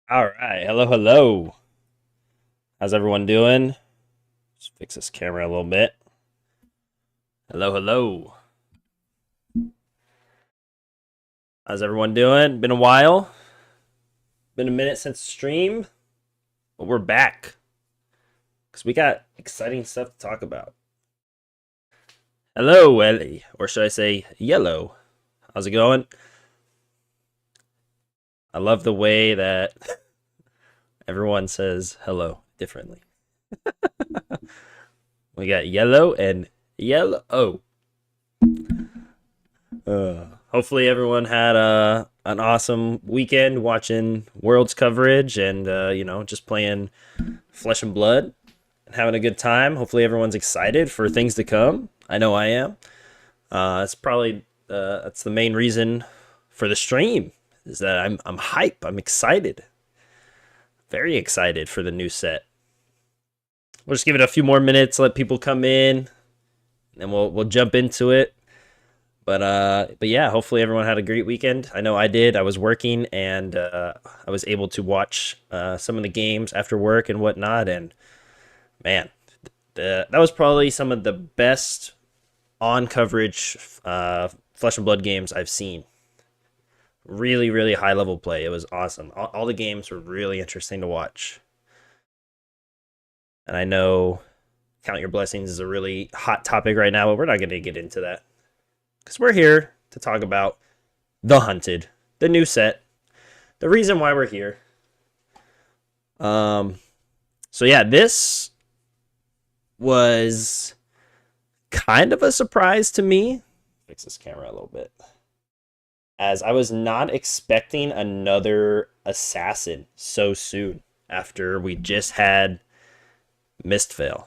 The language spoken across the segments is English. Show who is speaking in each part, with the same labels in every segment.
Speaker 1: All right. Hello, hello. How's everyone doing? Just fix this camera a little bit. Hello, hello. How's everyone doing? Been a while. Been a minute since stream, but we're back because we got exciting stuff to talk about. Hello, Ellie, or should I say yellow? How's it going? I love the way that everyone says hello differently. We got yellow and yellow. Hopefully everyone had an awesome weekend watching Worlds coverage and just playing Flesh and Blood and having a good time. Hopefully everyone's excited for things to come. I know I am. It's probably that's the main reason for the stream is that I'm hype. I'm excited. Very excited for the new set. We'll just give it a few more minutes, let people come in, and we'll jump into it. But yeah, hopefully everyone had a great weekend. I know I did. I was working and I was able to watch some of the games after work and whatnot. And man, that was probably some of the best on coverage Flesh and Blood games I've seen. Really, really high level play. It was awesome. All the games were really interesting to watch. And I know Count Your Blessings is a really hot topic right now, but we're not going to get into that because we're here to talk about The Hunted, the new set, the reason why we're here. So yeah, this was kind of a surprise to me. Fix this camera a little bit. As I was not expecting another assassin so soon after we just had Mistveil.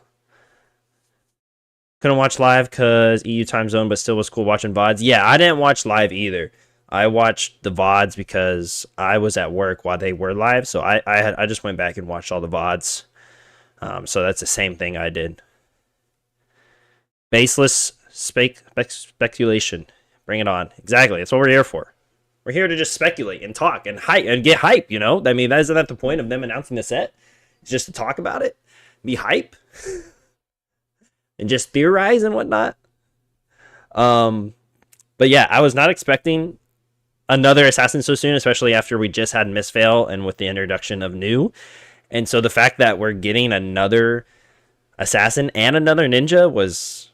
Speaker 1: Couldn't watch live because EU time zone, but still was cool watching VODs. Yeah, I didn't watch live either. I watched the VODs because I was at work while they were live, so I just went back and watched all the VODs. So that's the same thing I did. Baseless speculation. Bring it on. Exactly. That's what we're here for. We're here to just speculate and talk and hype and get hype. I mean, isn't that the point of them announcing the set? It's just to talk about it, be hype, and just theorize and whatnot. But yeah, I was not expecting another assassin so soon, especially after we just had Mistveil and with the introduction of new. And so the fact that we're getting another assassin and another ninja was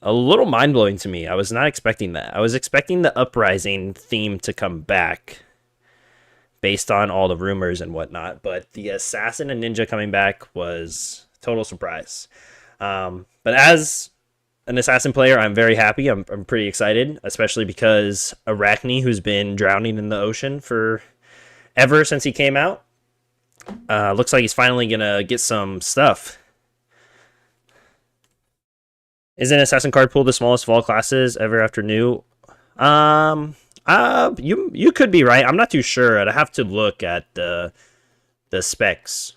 Speaker 1: a little mind blowing to me. I was not expecting that. I was expecting the Uprising theme to come back based on all the rumors and whatnot, but the assassin and ninja coming back was total surprise. But as an assassin player, I'm very happy. I'm pretty excited, especially because Arakni, who's been drowning in the ocean for ever since he came out, looks like he's finally gonna get some stuff. Isn't assassin card pool the smallest of all classes ever after new? You could be right. I'm not too sure. I'd have to look at the specs.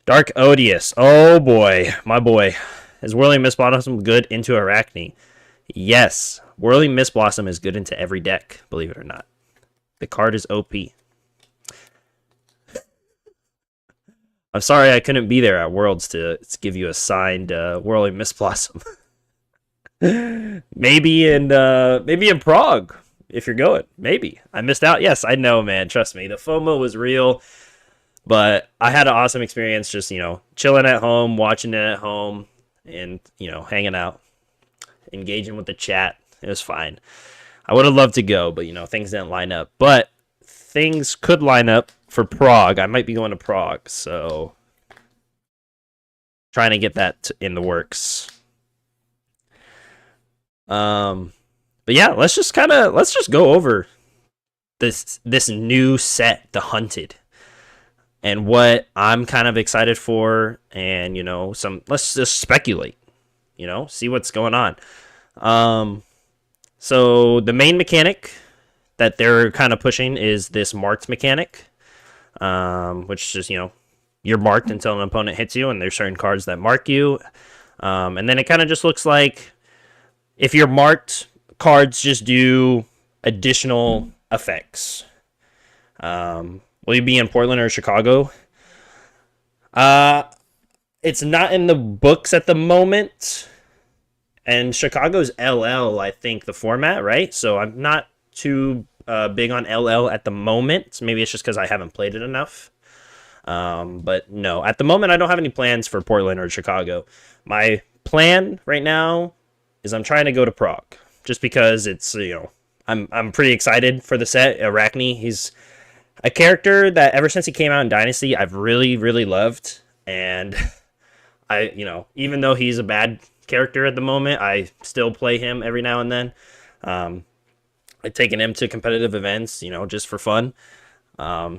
Speaker 1: Dark Odious. Oh boy, my boy. Is Whirling Mist Blossom good into Arakni? Yes. Whirling Mist Blossom is good into every deck, believe it or not. The card is OP. I'm sorry I couldn't be there at Worlds to give you a signed Whirling Mist Blossom. maybe in Prague if you're going. Maybe. I missed out. Yes, I know, man. Trust me. The FOMO was real. But I had an awesome experience just, chilling at home, watching it at home, and, hanging out, engaging with the chat. It was fine. I would have loved to go, but, things didn't line up. But things could line up for Prague. I might be going to Prague, so trying to get that in the works. But yeah, let's just go over this new set, The Hunted, and what I'm kind of excited for, and let's just speculate, see what's going on. So the main mechanic that they're kind of pushing is this marked mechanic, which is you're marked until an opponent hits you, and there's certain cards that mark you, and then it kind of just looks like if you're marked, cards just do additional effects. Will you be in Portland or Chicago? Uh, it's not in the books at the moment, and Chicago's LL, I think, the format, right? So I'm not too big on LL at the moment. Maybe it's just because I haven't played it enough. But no, at the moment, I don't have any plans for Portland or Chicago. My plan right now is I'm trying to go to Prague, just because it's I'm pretty excited for the set. Arakni, he's a character that ever since he came out in Dynasty, I've really loved, and even though he's a bad character at the moment, I still play him every now and then. Um, I've taken him to competitive events, just for fun.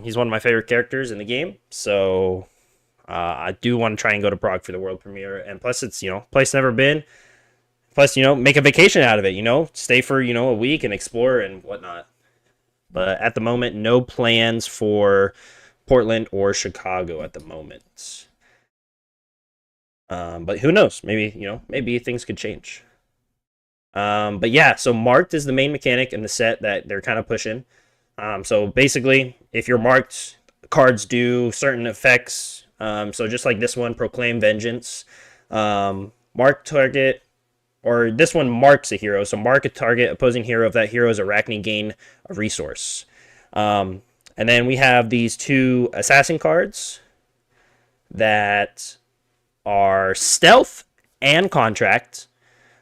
Speaker 1: He's one of my favorite characters in the game, so I do want to try and go to Prague for the world premiere. And plus, it's place never been. Plus, make a vacation out of it. Stay for a week and explore and whatnot. But at the moment, no plans for Portland or Chicago at the moment. But who knows? Maybe things could change. But yeah, so marked is the main mechanic in the set that they're kind of pushing. So basically, if you're marked, cards do certain effects. So just like this one, Proclaim Vengeance. Mark target, or this one marks a hero. So mark a target opposing hero. If that hero's Arakni, gain a resource. And then we have these two assassin cards that are stealth and contract.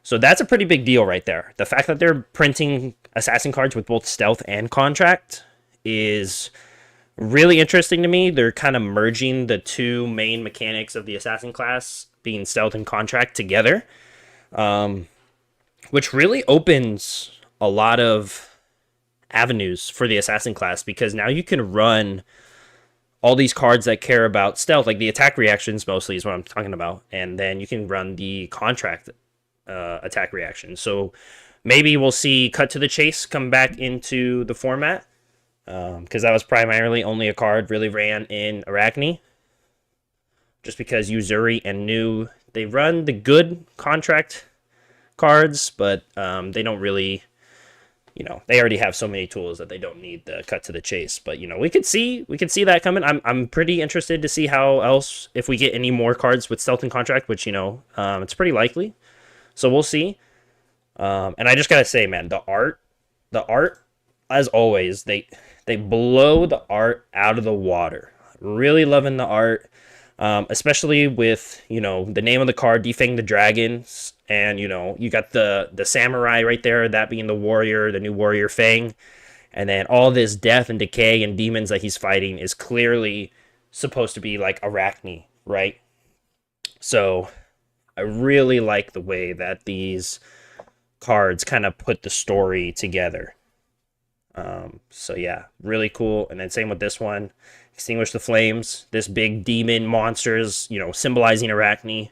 Speaker 1: So that's a pretty big deal right there. The fact that they're printing assassin cards with both stealth and contract is really interesting to me. They're kind of merging the two main mechanics of the assassin class, being stealth and contract, together, which really opens a lot of avenues for the assassin class, because now you can run all these cards that care about stealth, like the attack reactions mostly is what I'm talking about, and then you can run the contract attack reaction. So maybe we'll see Cut to the Chase come back into the format, because that was primarily only a card really ran in Arakni, just because Uzuri and New, they run the good contract cards, but they don't really, they already have so many tools that they don't need the Cut to the Chase. But we could see that coming. I'm pretty interested to see how else, if we get any more cards with stealth and contract, which it's pretty likely. So we'll see. And I just gotta say, man, the art, as always, they blow the art out of the water. Really loving the art, especially with the name of the card, Defang the Dragons, and you got the samurai right there, that being the warrior, the new warrior Fang, and then all this death and decay and demons that he's fighting is clearly supposed to be like Arakni, right? So I really like the way that these cards kind of put the story together. So yeah, really cool. And then same with this one, Extinguish the Flames. This big demon monsters, symbolizing Arakni.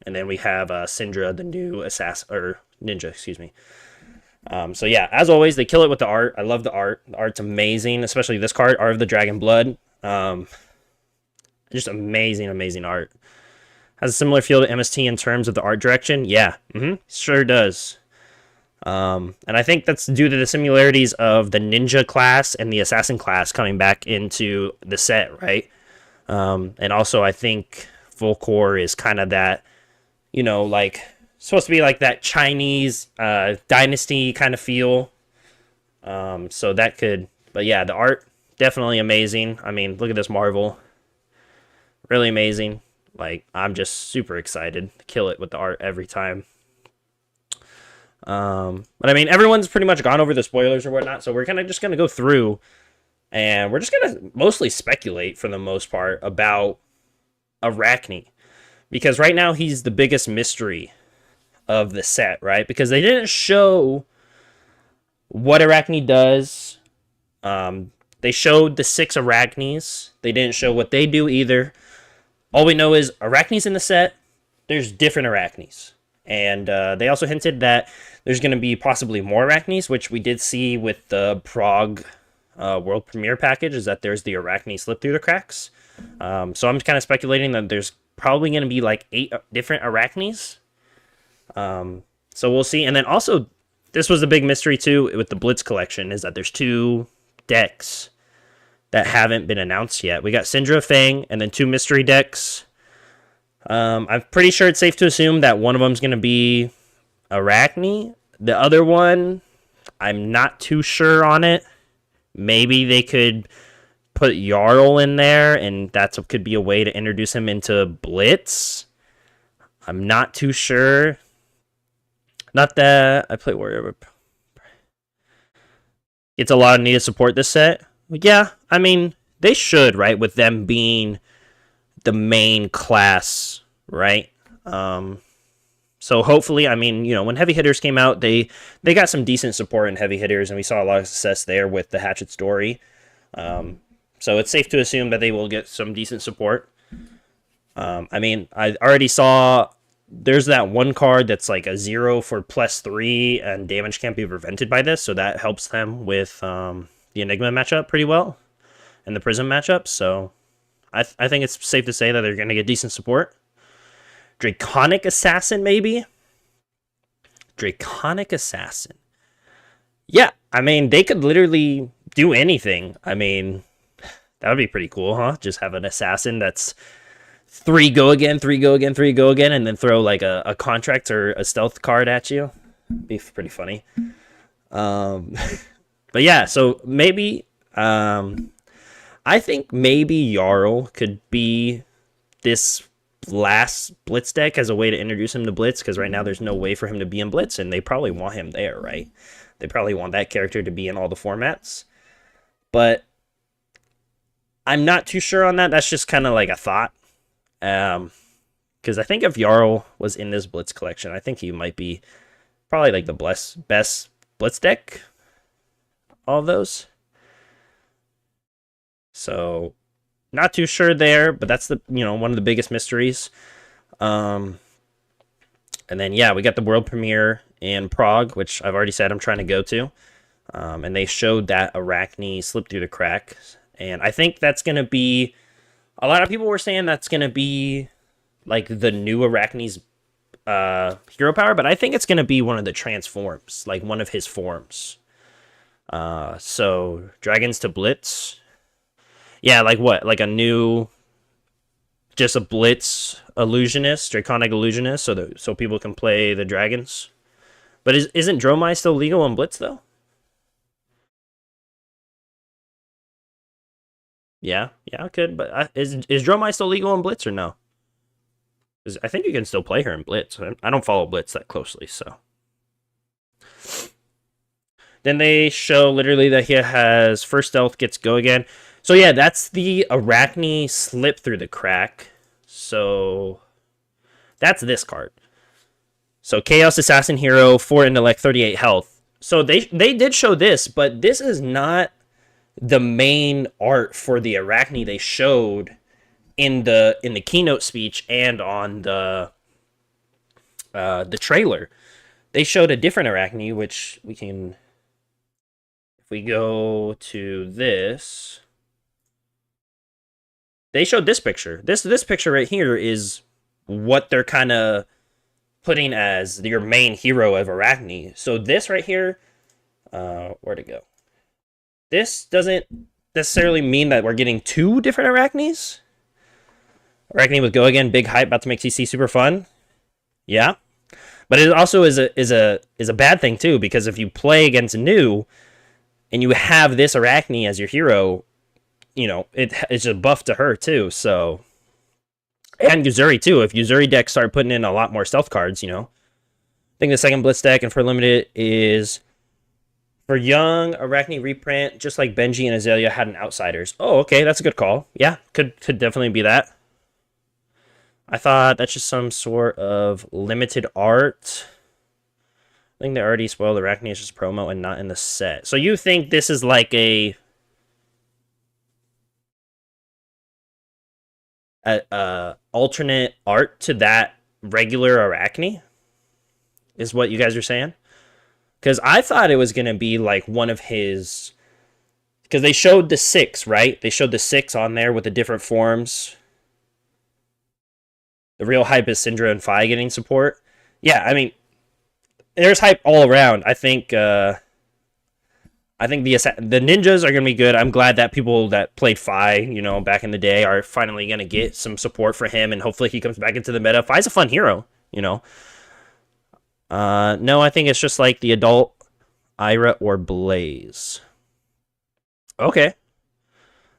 Speaker 1: And then we have Syndra, the new assassin, or ninja, excuse me. So yeah, as always, they kill it with the art. I love the art. The art's amazing, especially this card, Art of the Dragon Blood. Just amazing art. Has a similar feel to MST in terms of the art direction. Yeah, sure does. And I think that's due to the similarities of the ninja class and the assassin class coming back into the set, right? And also I think Full Core is kind of that, like supposed to be like that Chinese dynasty kind of feel. So that could, but yeah, the art definitely amazing. I mean, look at this Marvel, really amazing. Like, I'm just super excited to kill it with the art every time. But I mean, everyone's pretty much gone over the spoilers or whatnot, so we're kind of just going to go through, and we're just going to mostly speculate for the most part about Arakni, because right now he's the biggest mystery of the set, right? Because they didn't show what Arakni does. They showed the 6 Arachnis. They didn't show what they do either. All we know is Arachni's in the set. There's different Arachnis. And they also hinted that there's going to be possibly more Arachnis, which we did see with the Prague World Premiere package, is that there's the Arakni slip through the cracks. So I'm kind of speculating that there's probably going to be like 8 different Arachnis. So we'll see. And then also, this was a big mystery too with the Blitz collection, is that there's 2 decks that haven't been announced yet. We got Syndra, Fang, and then 2 mystery decks. I'm pretty sure it's safe to assume that one of them's going to be Arakni. The other one, I'm not too sure on it. Maybe they could put Jarl in there, and that could be a way to introduce him into Blitz. I'm not too sure. Not that I play Warrior. It's a lot of needed support this set. Yeah, I mean, they should, right? With them being the main class, right? So hopefully, I mean, you know, when heavy hitters came out, they got some decent support in heavy hitters, and we saw a lot of success there with the Hatchet story. So it's safe to assume that they will get some decent support. I mean, I already saw there's that one card that's like a 0 for +3, and damage can't be prevented by this, so that helps them with the Enigma matchup pretty well, and the Prism matchup. So I think it's safe to say that they're going to get decent support. Draconic Assassin, maybe? Draconic Assassin. Yeah, I mean, they could literally do anything. I mean, that would be pretty cool, huh? Just have an assassin that's 3 go again, 3 go again, 3 go again, and then throw like a contract or a stealth card at you. Be pretty funny. But yeah, so maybe I think maybe Jarl could be this last Blitz deck as a way to introduce him to Blitz, because right now there's no way for him to be in Blitz, and they probably want him there, right? They probably want that character to be in all the formats. But I'm not too sure on that. That's just kind of like a thought. Because I think if Jarl was in this Blitz collection, I think he might be probably like the best Blitz deck. All of those. So not too sure there, but that's the, you know, one of the biggest mysteries. And then yeah, we got the world premiere in Prague, which I've already said I'm trying to go to. And they showed that Arakni slipped through the crack, and I think that's gonna be, a lot of people were saying that's gonna be like the new Arakni's hero power, but I think it's gonna be one of the transforms, like one of his forms. So dragons to Blitz. Yeah, like what? Like a new, just a Blitz illusionist, draconic illusionist, so people can play the dragons. But isn't Dromai still legal on Blitz though? Yeah, I could. But is Dromai still legal on Blitz or no? 'Cause I think you can still play her in Blitz. I don't follow Blitz that closely, so. Then they show literally that he has first stealth gets go again. So yeah, that's the Arakni slip through the crack. So that's this card. So Chaos Assassin Hero, 4 intellect, 38 health. So they did show this, but this is not the main art for the Arakni they showed in the keynote speech and on the trailer. They showed a different Arakni, which we can, if we go to this, they showed this picture. This picture right here is what they're kind of putting as your main hero of Arakni. So this right here, where'd it go? This doesn't necessarily mean that we're getting 2 different Araknis. Arakni with go again, big hype, about to make CC super fun. Yeah, but it also is a bad thing too, because if you play against new and you have this Arakni as your hero, you know, it's a buff to her too. So, and Yuzuri too. If Yuzuri decks start putting in a lot more stealth cards, you know, I think the second Blitz deck and for limited is for young Arakni reprint, just like Benji and Azalea had in Outsiders. Oh, okay, that's a good call. Yeah, could definitely be that. I thought that's just some sort of limited art. I think they already spoiled Arakni as just promo and not in the set. So you think this is like a alternate art to that regular Arakni? Is what you guys are saying? Because I thought it was going to be like one of his... Because they showed the 6, right? They showed the 6 on there with the different forms. The real hype is Syndra and Fi getting support. Yeah, I mean, there's hype all around. I think I think the ninjas are going to be good. I'm glad that people that played Fi, back in the day, are finally going to get some support for him, and hopefully he comes back into the meta. Fi's a fun hero, you know. No, I think it's just like the adult Ira or Blaze. Okay.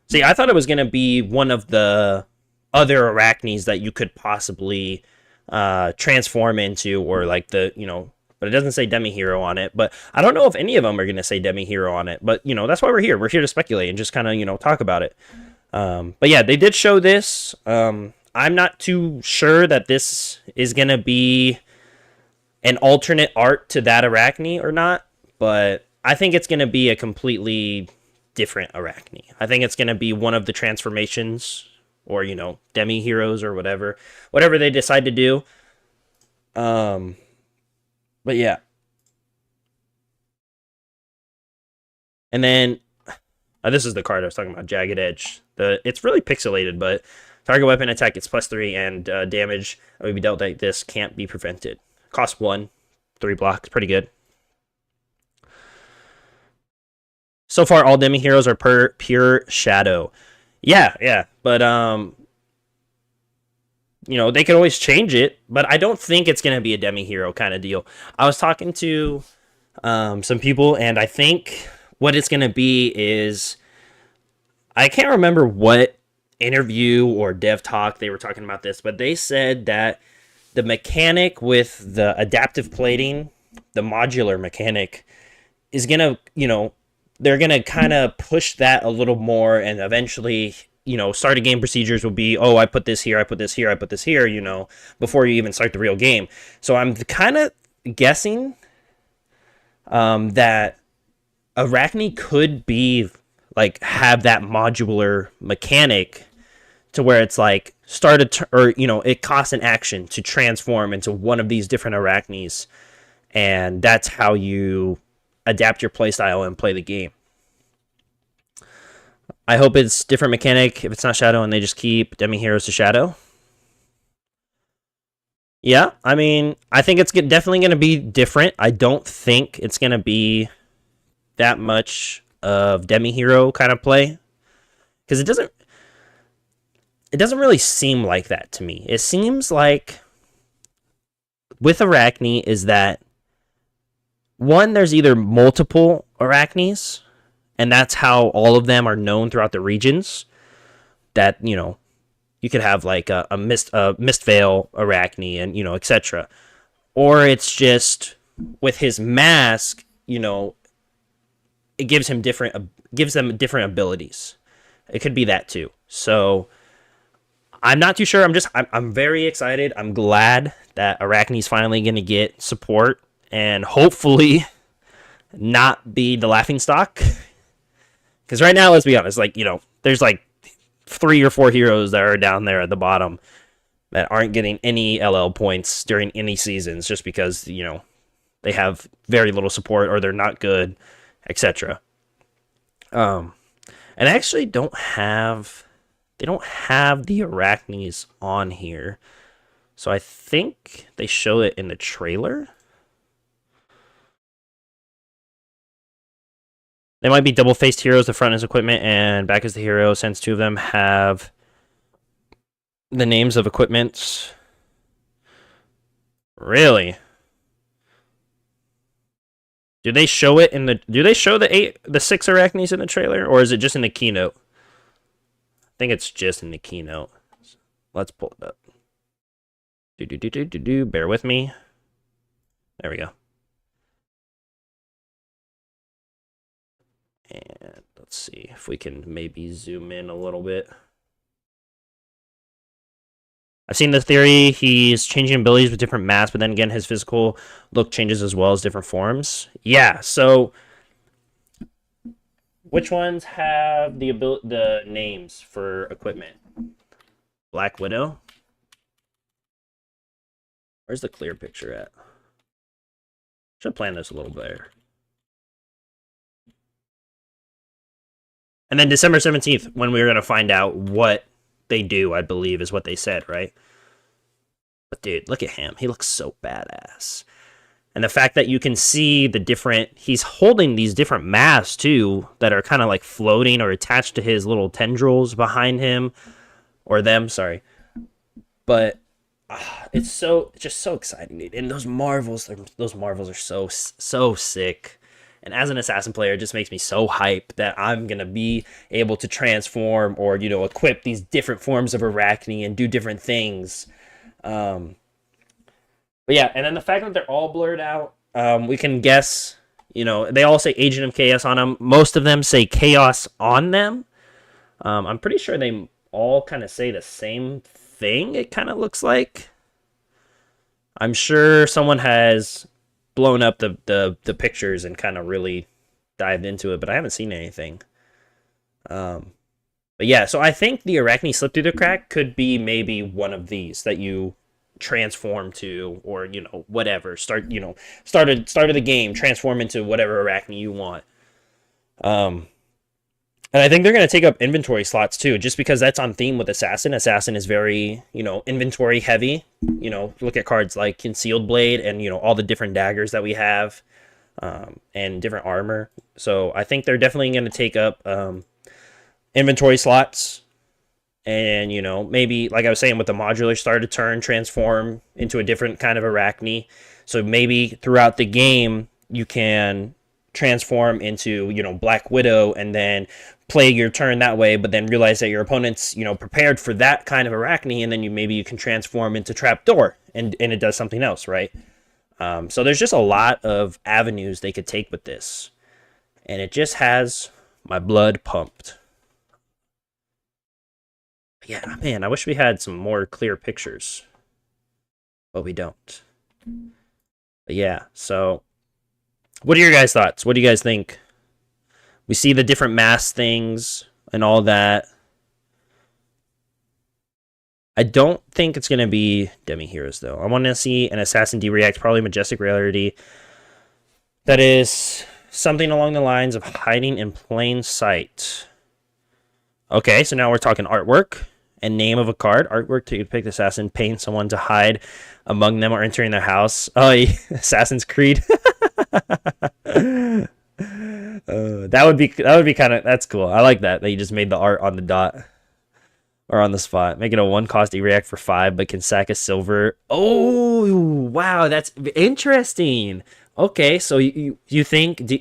Speaker 1: See, I thought it was going to be one of the other Arachnes that you could possibly transform into, or like but it doesn't say Demi Hero on it. But I don't know if any of them are going to say Demi Hero on it. But, that's why we're here. We're here to speculate and just kind of, talk about it. But yeah, they did show this. I'm not too sure that this is going to be an alternate art to that Arachne or not. But I think it's going to be a completely different Arachne. I think it's going to be one of the transformations, or Demi Heroes, or whatever they decide to do. But yeah. And then this is the card I was talking about, Jagged Edge. It's really pixelated, but target weapon attack gets +3, and damage that would be dealt like this can't be prevented. Cost 1, 3 blocks, pretty good. So far, all Demi Heroes are pure shadow. Yeah, but they could always change it, but I don't think it's going to be a Demi Hero kind of deal. I was talking to some people, and I think what it's going to be is, I can't remember what interview or dev talk they were talking about this, but they said that the mechanic with the adaptive plating, the modular mechanic, is going to, they're going to kind of push that a little more, and eventually, starting game procedures will be, I put this here, I put this here, I put this here, before you even start the real game. So I'm kind of guessing that Arakni could be, like, have that modular mechanic to where it's like, it costs an action to transform into one of these different Arachnes, and that's how you adapt your playstyle and play the game. I hope it's different mechanic if it's not Shadow and they just keep Demi Heroes to Shadow. Yeah, I mean, I think it's definitely going to be different. I don't think it's going to be that much of Demi Hero kind of play, because it doesn't really seem like that to me. It seems like with Arakni is that, one, there's either multiple Arachnes, and that's how all of them are known throughout the regions. That, you could have like a Mistveil Arakni, and, etc. Or it's just with his mask, it gives them different abilities. It could be that too. So I'm not too sure. I'm very excited. I'm glad that Arachni's finally going to get support, and hopefully not be the laughingstock. Because right now, let's be honest, there's like 3 or 4 heroes that are down there at the bottom that aren't getting any LL points during any seasons, just because, they have very little support, or they're not good, etc. And I actually they don't have the Arachnes on here. So I think they show it in the trailer. They might be double-faced heroes. The front is equipment and back is the hero, since 2 of them have the names of equipments. Really? Do they show it do they show the 6 Arachnes in the trailer, or is it just in the keynote? I think it's just in the keynote. Let's pull it up. Bear with me. There we go. And let's see if we can maybe zoom in a little bit. I've seen the theory he's changing abilities with different masks, but then again, his physical look changes as well as different forms. Yeah, so which ones have the names for equipment? Black Widow? Where's the clear picture at? Should plan this a little better. And then December 17th, when we were going to find out what they do, I believe, is what they said, right? But dude, look at him. He looks so badass. And the fact that you can see the different, he's holding these different masks too that are kind of like floating or attached to his little tendrils behind him, or them, sorry. But it's just so exciting, dude. And those marvels are so sick. And as an assassin player, it just makes me so hype that I'm gonna be able to transform or equip these different forms of Arachne and do different things. Um, but yeah, and then the fact that they're all blurred out, we can guess. They all say Agent of Chaos on them. Most of them say Chaos on them. I'm pretty sure they all kind of say the same thing. It kind of looks like. I'm sure someone has blown up the pictures and kind of really dived into it, but I haven't seen anything. But yeah, so I think the Arachne slip through the crack could be maybe one of these that you transform to, or whatever. Started the game, transform into whatever Arachne you want. And I think they're going to take up inventory slots too, just because that's on theme with Assassin. Assassin is very, inventory heavy. Look at cards like Concealed Blade and, all the different daggers that we have, and different armor. So I think they're definitely going to take up inventory slots. And, maybe, like I was saying, with the modular start a turn, transform into a different kind of Arachne. So maybe throughout the game, you can transform into, Black Widow and then play your turn that way, but then realize that your opponent's, prepared for that kind of Arachne, and then maybe you can transform into Trapdoor and it does something else, right? So there's just a lot of avenues they could take with this. And it just has my blood pumped. Yeah, man, I wish we had some more clear pictures, but we don't. But yeah, so what are your guys' thoughts? What do you guys think? We see the different mass things and all that. I don't think it's going to be Demi Heroes, though. I want to see an Assassin D-React, probably Majestic Rarity. That is something along the lines of hiding in plain sight. Okay, so now we're talking artwork and name of a card. Artwork to depict Assassin, paying someone to hide among them or entering their house. Oh, yeah. Assassin's Creed. That would be kind of, that's cool. I like that you just made the art on the dot or on the spot. Make it a 1-cost E-React for 5, but can sack a silver. Oh wow, that's interesting. Okay, so you think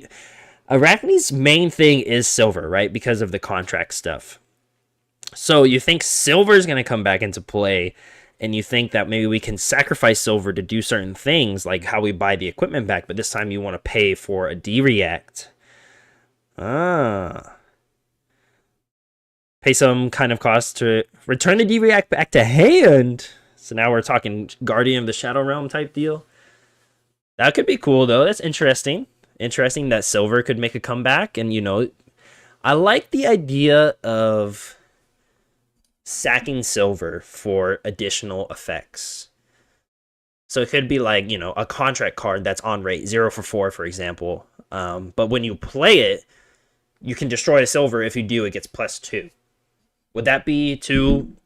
Speaker 1: Arachne's main thing is silver, right? Because of the contract stuff. So you think silver is going to come back into play, and you think that maybe we can sacrifice silver to do certain things, like how we buy the equipment back, but this time you want to pay for a D-React. Pay some kind of cost to return the D-React back to hand. So now we're talking Guardian of the Shadow Realm type deal. That could be cool, though. That's interesting. Interesting that silver could make a comeback. And, I like the idea of sacking silver for additional effects. So it could be like, a contract card that's on rate 0 for 4, for example. But when you play it, you can destroy a silver. If you do, it gets +2. Would that be too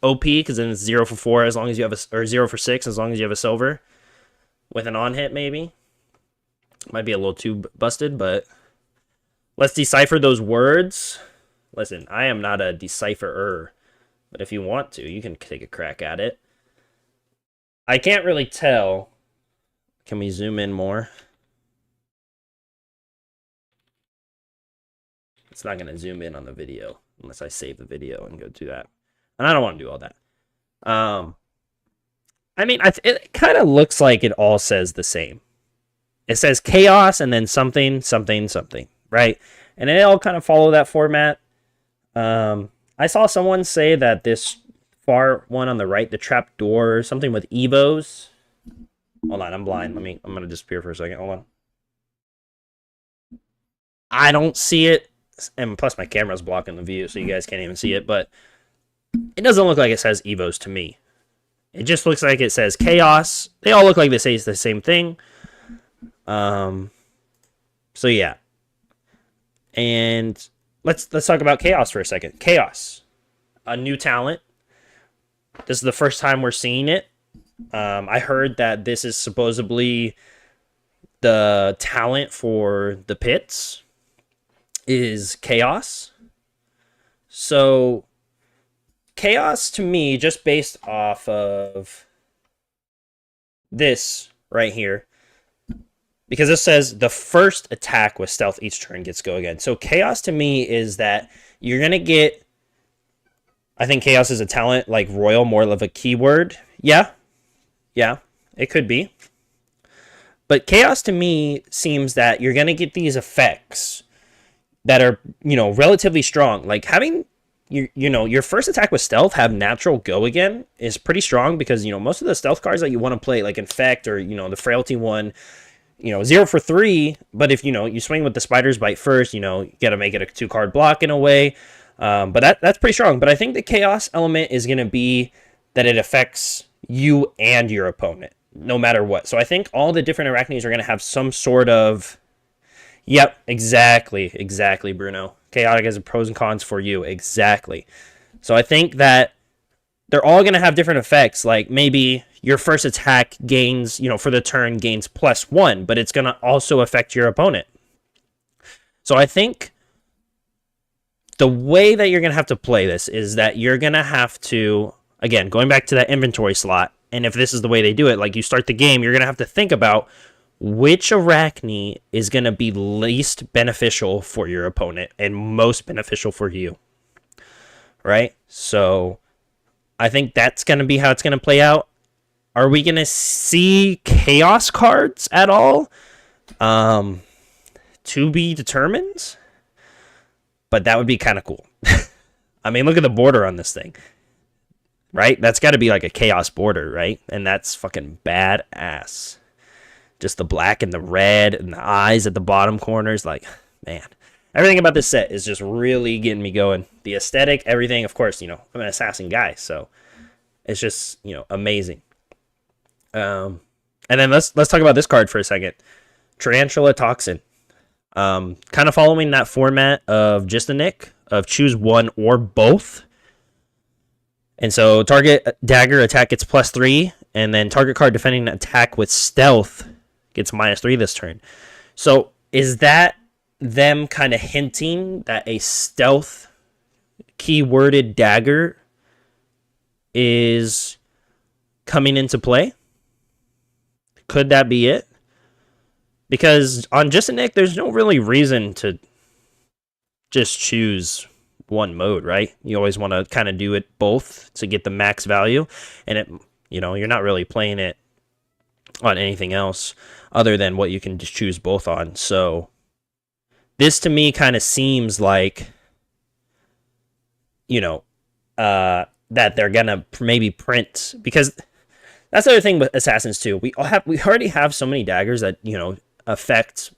Speaker 1: OP? Because then it's 0 for 4 as long as you have or 0 for 6 as long as you have a silver with an on hit, maybe. Might be a little too busted, but let's decipher those words. Listen, I am not a decipherer, but if you want to, you can take a crack at it. I can't really tell. Can we zoom in more? It's not going to zoom in on the video unless I save the video and go do that. And I don't want to do all that. I mean, it kind of looks like it all says the same. It says chaos and then something, something, something, right? And they all kind of follow that format. I saw someone say that this far one on the right, the trapdoor, something with Evos. Hold on, I'm blind. I'm going to disappear for a second. Hold on. I don't see it. And plus my camera's blocking the view, so you guys can't even see it. But it doesn't look like it says Evos to me. It just looks like it says chaos. They all look like they say it's the same thing. So yeah. And let's talk about chaos for a second. Chaos, a new talent. This is the first time we're seeing it. I heard that this is supposedly the talent for the pits is chaos. So chaos to me, just based off of this right here, because this says the first attack with stealth each turn gets go again. So chaos to me is that you're going to get, I think chaos is a talent like royal, more of a keyword. Yeah, it could be. But chaos to me seems that you're going to get these effects that are, relatively strong. Like having your first attack with stealth have natural go again is pretty strong because, most of the stealth cards that you want to play, like Infect or, the Frailty one, 0 for 3, but if, you swing with the Spider's Bite first, you got to make it a 2-card block in a way. But that's pretty strong. But I think the chaos element is going to be that it affects you and your opponent, no matter what. So I think all the different Arachnes are going to have some sort of... Yep, exactly, Bruno. Chaotic has pros and cons for you, exactly. So I think that they're all going to have different effects. Like maybe your first attack gains, for the turn gains +1, but it's going to also affect your opponent. So I think the way that you're going to have to play this is that you're going to have to, again, going back to that inventory slot, and if this is the way they do it, like you start the game, you're going to have to think about which Arachne is going to be least beneficial for your opponent and most beneficial for you. Right? So I think that's going to be how it's going to play out. Are we going to see chaos cards at all? To be determined. But that would be kind of cool. I mean, look at the border on this thing. Right? That's got to be like a chaos border, right? And that's fucking badass. Just the black and the red and the eyes at the bottom corners. Like, man. Everything about this set is just really getting me going. The aesthetic, everything. Of course, I'm an assassin guy. So it's just, amazing. And then let's talk about this card for a second. Tarantula Toxin. Kind of following that format of just a Nick. Of choose one or both. And so target dagger attack gets +3. And then target card defending attack with stealth gets -3 this turn. So is that them kind of hinting that a stealth keyworded dagger is coming into play? Could that be it? Because on just a Nick, there's no really reason to just choose one mode, right? You always want to kind of do it both to get the max value. And it, you're not really playing it on anything else other than what you can just choose both on. So this to me kind of seems like, that they're gonna maybe print, because that's the other thing with Assassins too. We already have so many daggers that affect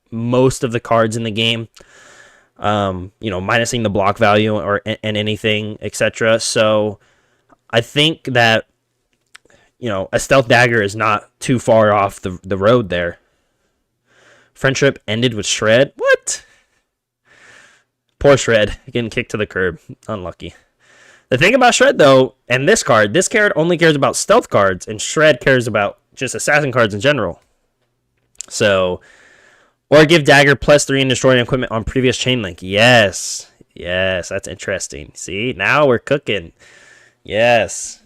Speaker 1: most of the cards in the game. Minusing the block value and anything, etc. So I think that a stealth dagger is not too far off the road there. Friendship ended with Shred. What? Poor Shred, getting kicked to the curb. Unlucky. The thing about Shred, though, and this card only cares about stealth cards, and Shred cares about just assassin cards in general. So, or give dagger +3 and destroy an equipment on previous chain link. Yes, that's interesting. See, now we're cooking. Yes.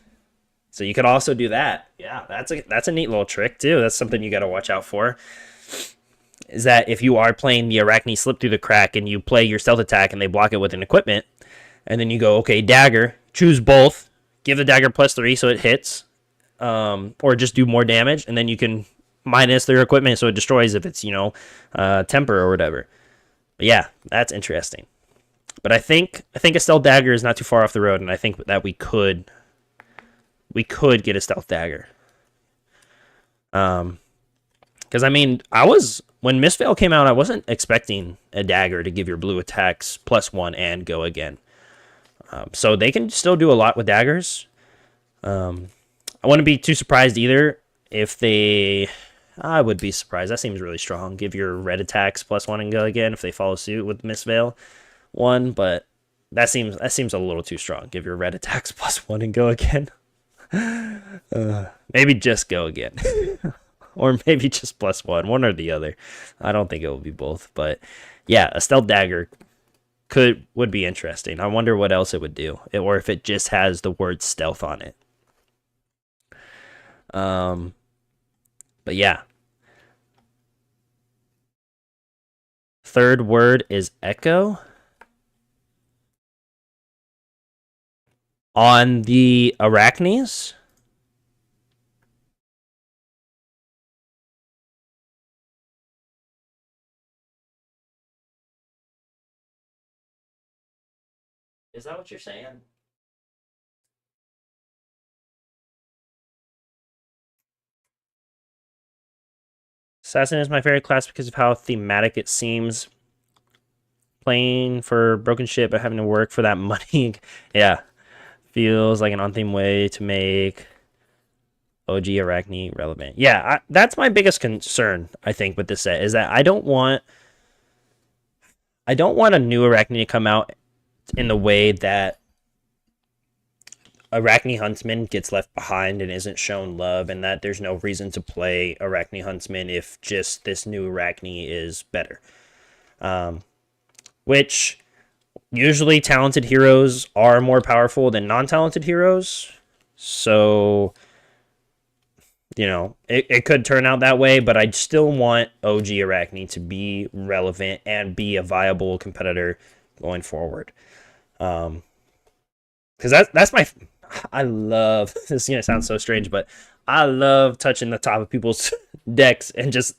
Speaker 1: So you could also do that. Yeah, that's a neat little trick too. That's something you got to watch out for. Is that if you are playing the Arachne slip through the crack and you play your stealth attack and they block it with an equipment, and then you go, okay, dagger, choose both, give the dagger +3 so it hits, or just do more damage, and then you can minus their equipment so it destroys if it's, temper or whatever. But yeah, that's interesting. But I think a stealth dagger is not too far off the road, and I think that we could get a stealth dagger. Because when Mistveil came out, I wasn't expecting a dagger to give your blue attacks +1 and go again. So they can still do a lot with daggers. I wouldn't be too surprised either if they... I would be surprised. That seems really strong. Give your red attacks +1 and go again if they follow suit with Mistveil 1, but that seems a little too strong. Give your red attacks +1 and go again. Maybe just go again. or maybe just +1, one or the other. I don't think it will be both, but yeah, a stealth dagger would be interesting. I wonder what else it would do, or if it just has the word stealth on it. But yeah, third word is echo. On the Arachnes. Is that what you're saying? Assassin is my favorite class because of how thematic it seems. Playing for broken shit but having to work for that money. Yeah. Feels like an on-theme way to make OG Arakni relevant. Yeah, that's my biggest concern, I think, with this set, is that I don't want a new Arakni to come out in the way that Arakni Huntsman gets left behind and isn't shown love, and that there's no reason to play Arakni Huntsman if just this new Arakni is better. Which usually talented heroes are more powerful than non-talented heroes. So, you know, it could turn out that way, but I still want OG Arakni to be relevant and be a viable competitor going forward. Because that's my... I love... This is going to sound so strange, but I love touching the top of people's decks and just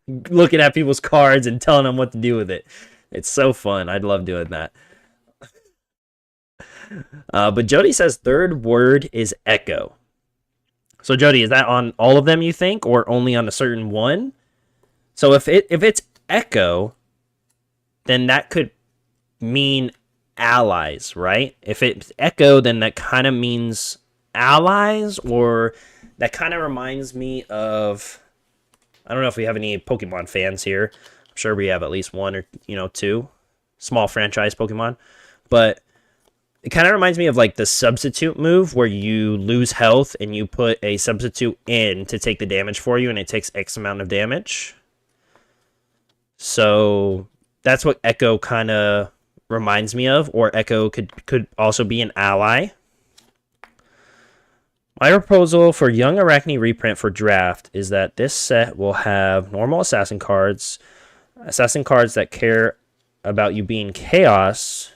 Speaker 1: looking at people's cards and telling them what to do with it. It's so fun. I'd love doing that. But Jody says third word is echo. So Jody, is that on all of them, you think, or only on a certain one? So if it's echo, then that could mean allies, right? If it's echo, then that kind of means allies, or that kind of reminds me of... I don't know if we have any Pokemon fans here. I'm sure we have at least one or, two small franchise Pokemon. But it kind of reminds me of like the substitute move where you lose health and you put a substitute in to take the damage for you, and it takes X amount of damage. So that's what Echo kind of reminds me of, or Echo could also be an ally. My proposal for Young Arakni reprint for draft is that this set will have normal assassin cards that care about you being chaos,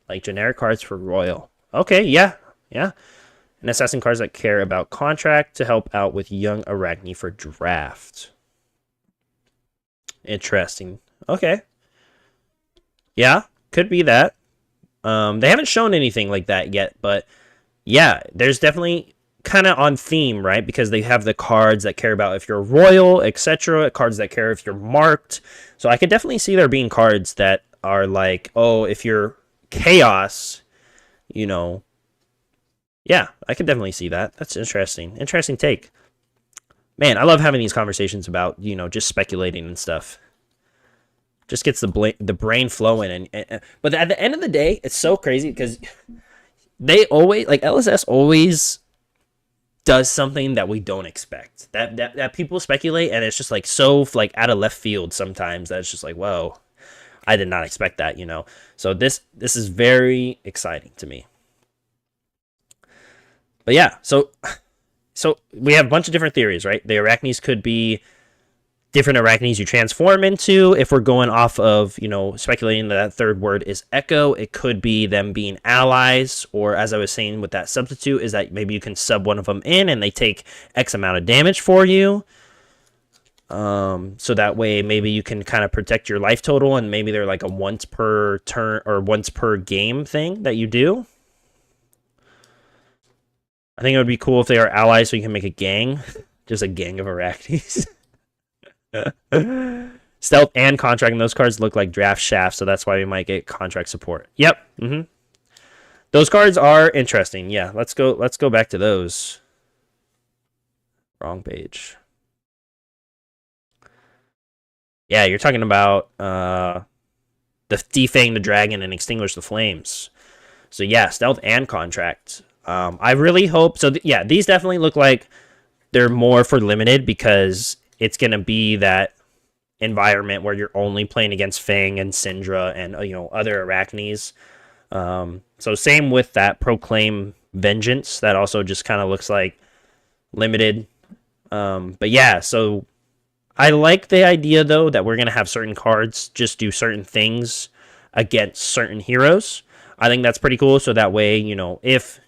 Speaker 1: like generic cards for royal. Okay, yeah. And assassin cards that care about contract to help out with Young Arakni for draft. Interesting. Okay. Yeah, could be that. They haven't shown anything like that yet, but yeah, there's definitely kind of on theme, right? Because they have the cards that care about if you're royal, etc. Cards that care if you're marked. So I could definitely see there being cards that are like, oh, if you're chaos, yeah, I could definitely see that. That's interesting. Interesting take. Man, I love having these conversations about, just speculating and stuff. Just gets the brain flowing. But at the end of the day, it's so crazy because they always, like, LSS always does something that we don't expect. That people speculate, and it's just like so like out of left field sometimes. That's just like, whoa, I did not expect that, So this is very exciting to me. But yeah, so we have a bunch of different theories, right? The Arachnes could be different Arachnes you transform into. If we're going off of, speculating that third word is echo, it could be them being allies, or as I was saying with that substitute, is that maybe you can sub one of them in and they take X amount of damage for you. So that way maybe you can kind of protect your life total, and maybe they're like a once per turn or once per game thing that you do. I think it would be cool if they are allies, so you can make a gang. Just a gang of Arachnes. Stealth and contract, and those cards look like draft shafts, so that's why we might get contract support. Yep. Those cards are interesting. Yeah, let's go back to those. Wrong page. Yeah, you're talking about the defang the dragon and extinguish the flames. So yeah, stealth and contract. I really hope so. Yeah, these definitely look like they're more for limited, because it's going to be that environment where you're only playing against Fang and Syndra and other Arachnes. So same with that Proclaim Vengeance. That also just kind of looks like limited. But yeah, so I like the idea though that we're gonna have certain cards just do certain things against certain heroes. I think that's pretty cool. So that way, if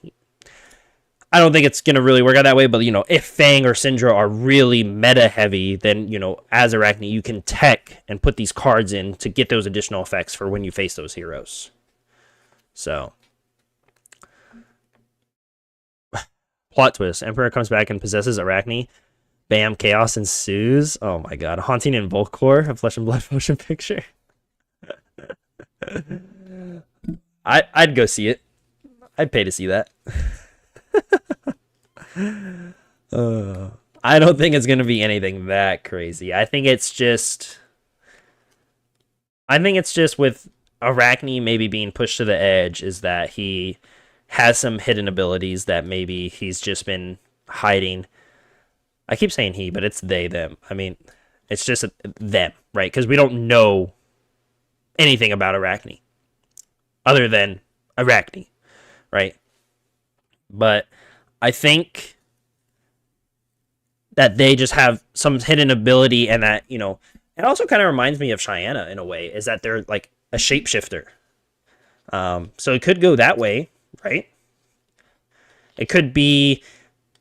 Speaker 1: I don't think it's gonna really work out that way, but if Fang or Syndra are really meta heavy, then as Arakni, you can tech and put these cards in to get those additional effects for when you face those heroes. So, plot twist: Emperor comes back and possesses Arakni. Bam! Chaos ensues. Oh my god! Haunting in Volkor, a Flesh and Blood motion picture. I'd go see it. I'd pay to see that. I don't think it's gonna be anything that crazy. I think it's just with Arakni maybe being pushed to the edge is that he has some hidden abilities that maybe he's just been hiding. I keep saying he, but it's they, them. I mean, it's just them, right? Because we don't know anything about Arakni other than Arakni, right? But I think that they just have some hidden ability, and that, it also kind of reminds me of Cheyenne in a way, is that they're like a shapeshifter. So it could go that way, right? It could be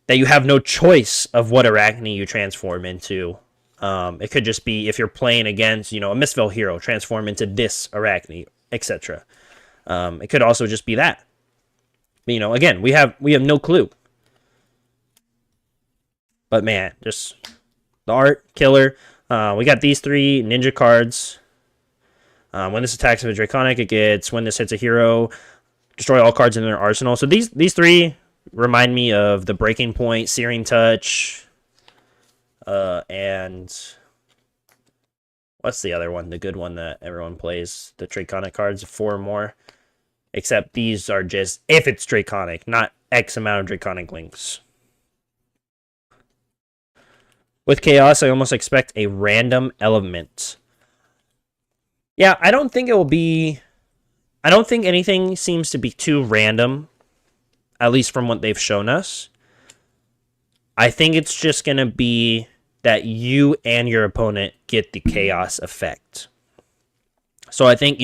Speaker 1: that you have no choice of what Arakni you transform into. It could just be if you're playing against, a Mistvale hero, transform into this Arakni, etc. It could also just be that. Again, we have no clue. But man, just the art, killer. We got these 3 ninja cards. When this attacks with a Draconic, it gets, when this hits a hero, destroy all cards in their arsenal. So these 3 remind me of the Breaking Point, Searing Touch, and what's the other one? The good one that everyone plays. The Draconic cards, 4 or more. Except these are just if it's Draconic, not X amount of Draconic links. With Chaos, I almost expect a random element. Yeah, I don't think anything seems to be too random, at least from what they've shown us. I think it's just going to be that you and your opponent get the Chaos effect. So I think,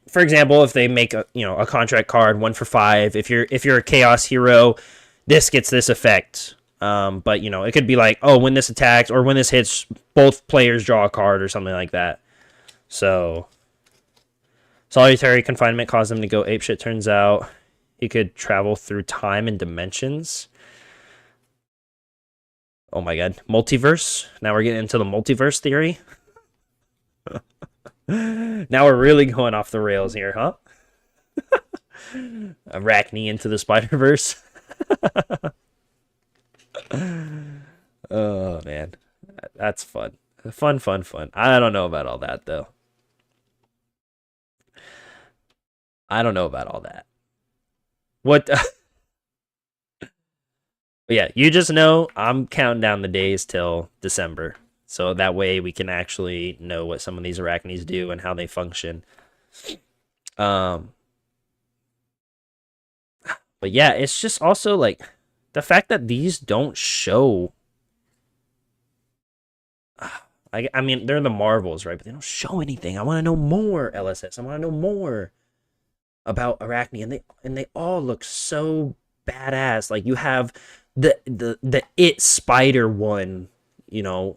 Speaker 1: for example, if they make a contract card 1 for 5, if you're a Chaos hero, this gets this effect. But it could be like, oh, when this attacks or when this hits, both players draw a card or something like that. So solitary confinement caused him to go apeshit. Turns out he could travel through time and dimensions. Oh my god, multiverse. Now we're getting into the multiverse theory. Now we're really going off the rails here, huh? Arakni into the Spider-Verse. Oh man, that's fun. Fun. I don't know about all that though. I don't know about all that. What? But yeah, you just know I'm counting down the days till December. So that way we can actually know what some of these Arachnes do and how they function. But yeah, it's just also like the fact that these don't show. I mean, they're the Marvels, right? But they don't show anything. I want to know more, LSS. I want to know more about Arakni, and they all look so badass. Like you have the It Spider one, the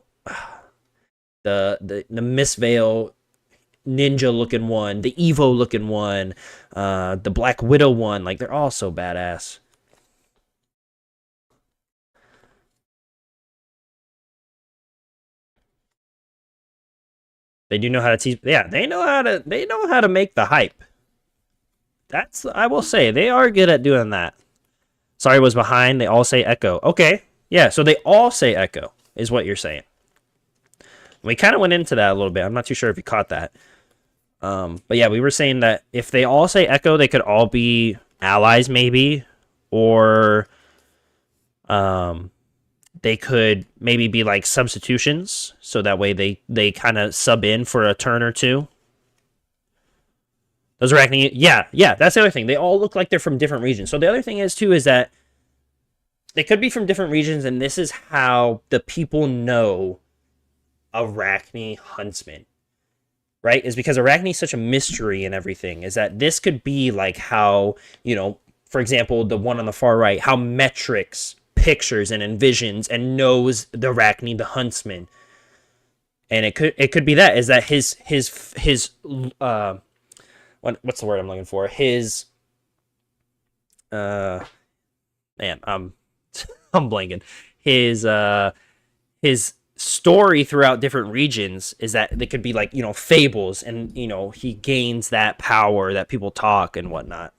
Speaker 1: Mistvale ninja looking one, the Evo looking one, the Black Widow one. Like they're all so badass. They do know how to teach. Yeah, they know how to make the hype. That's, I will say, they are good at doing that. Sorry was behind. They all say Echo. Okay. Yeah, so they all say Echo, is what you're saying. We kind of went into that a little bit. I'm not too sure if you caught that. But yeah, we were saying that if they all say Echo, they could all be allies, maybe. Or They could maybe be like substitutions, so that way they kind of sub in for a turn or two. Those Arakni, yeah, that's the other thing. They all look like they're from different regions. So the other thing is too is that they could be from different regions, and this is how the people know Arakni huntsman, right? Is because Arakni is such a mystery and everything. Is that this could be like how, for example, the one on the far right, how Metrix pictures and envisions and knows the Arakni, the huntsman. And it could be that is that his what's the word I'm looking for? His man, I'm blanking. His story throughout different regions is that they could be like, fables, and he gains that power that people talk and whatnot.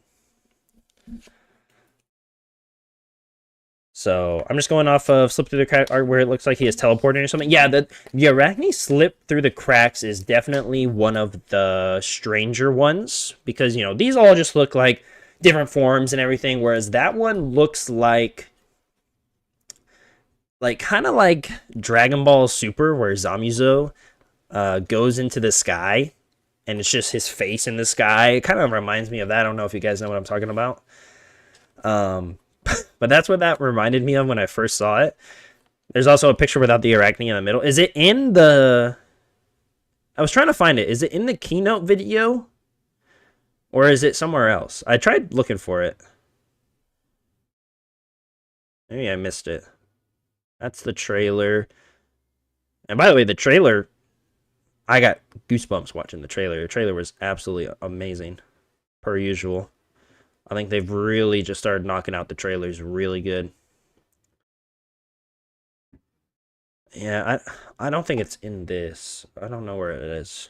Speaker 1: So I'm just going off of slip through the crack where it looks like he is teleporting or something. Yeah, the Arakni slip through the cracks is definitely one of the stranger ones, because these all just look like different forms and everything, whereas that one looks like kind of like Dragon Ball Super, where Zamizo goes into the sky and it's just his face in the sky. It kind of reminds me of that. I don't know if you guys know what I'm talking about. But that's what that reminded me of when I first saw it. There's also a picture without the Arakni in the middle. Is it in the... I was trying to find it. Is it in the keynote video? Or is it somewhere else? I tried looking for it. Maybe I missed it. That's the trailer. And by the way, the trailer... I got goosebumps watching the trailer. The trailer was absolutely amazing. Per usual. I think they've really just started knocking out the trailers really good. Yeah, I don't think it's in this. I don't know where it is.